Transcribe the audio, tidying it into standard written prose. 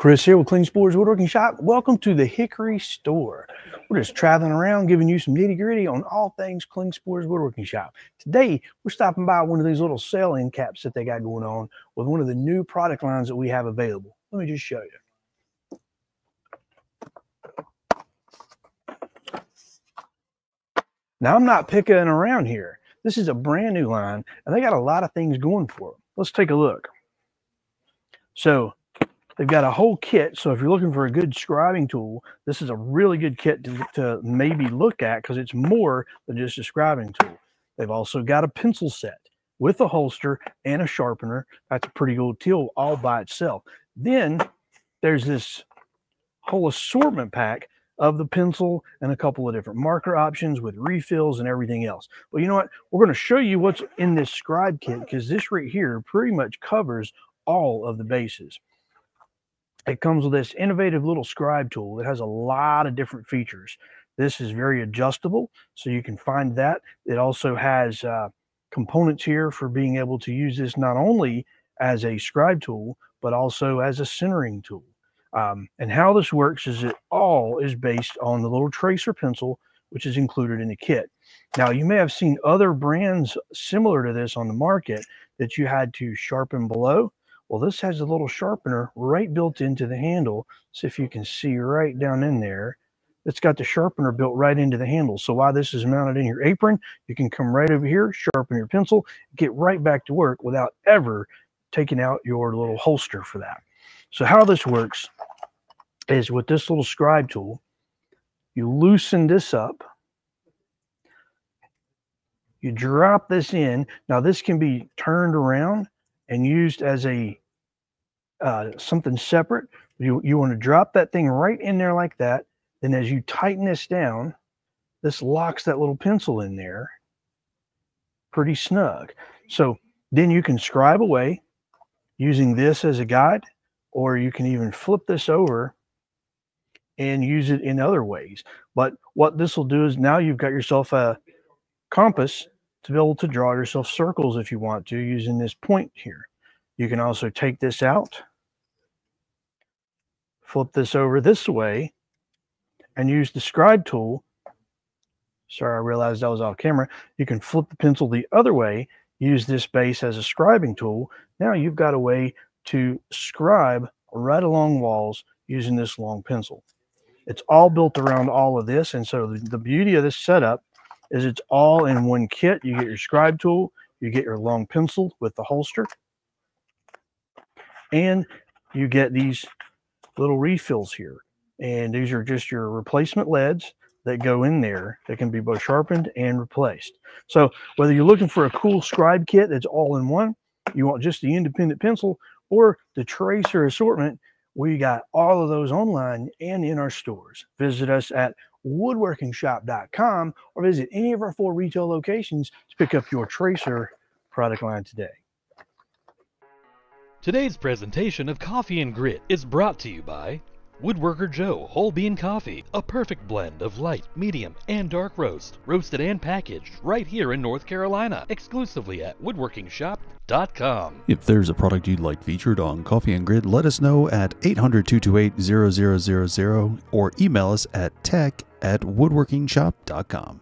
Chris here with Klingspor's Woodworking Shop. Welcome to the Hickory Store. We're just traveling around giving you some nitty gritty on all things Klingspor's Woodworking Shop. Today, we're stopping by one of these little sale end caps that they got going on with one of the new product lines that we have available. Let me just show you. Now, I'm not picking around here. This is a brand new line, and they got a lot of things going for them. Let's take a look. So, they've got a whole kit, so if you're looking for a good scribing tool, this is a really good kit to maybe look at because it's more than just a scribing tool. They've also got a pencil set with a holster and a sharpener. That's a pretty good tool all by itself. Then there's this whole assortment pack of the pencil and a couple of different marker options with refills and everything else. But you know what? We're going to show you what's in this scribe kit because this right here pretty much covers all of the bases. It comes with this innovative little scribe tool that has a lot of different features. This is very adjustable, so you can find that. It also has components here for being able to use this not only as a scribe tool, but also as a centering tool. And how this works is it all is based on the little tracer pencil, which is included in the kit. Now, you may have seen other brands similar to this on the market that you had to sharpen below. Well, this has a little sharpener right built into the handle. So if you can see right down in there, it's got the sharpener built right into the handle. So while this is mounted in your apron, you can come right over here, sharpen your pencil, get right back to work without ever taking out your little holster for that. So how this works is with this little scribe tool, you loosen this up. You drop this in. Now this can be turned around and used as a something separate. You want to drop that thing right in there like that. Then as you tighten this down, this locks that little pencil in there pretty snug. So then you can scribe away using this as a guide, or you can even flip this over and use it in other ways. But what this will do is now you've got yourself a compass to be able to draw yourself circles if you want to using this point here. You can also take this out, flip this over this way, and use the scribe tool. Sorry, I realized I was off camera. You can flip the pencil the other way, use this base as a scribing tool. Now you've got a way to scribe right along walls using this long pencil. It's all built around all of this, and so the beauty of this setup is it's all in one kit. You get your scribe tool, you get your long pencil with the holster, and you get these little refills here. And these are just your replacement leads that go in there that can be both sharpened and replaced. So whether you're looking for a cool scribe kit that's all in one, you want just the independent pencil or the tracer assortment, we got all of those online and in our stores. Visit us at woodworkingshop.com or visit any of our 4 retail locations to pick up your tracer product line today. Today's presentation of Coffee and Grit is brought to you by Woodworker Joe Whole Bean Coffee, a perfect blend of light, medium, and dark roast, roasted and packaged right here in North Carolina, exclusively at woodworkingshop.com. If there's a product you'd like featured on Coffee and Grit, let us know at 800-228-0000 or email us at tech@woodworkingshop.com.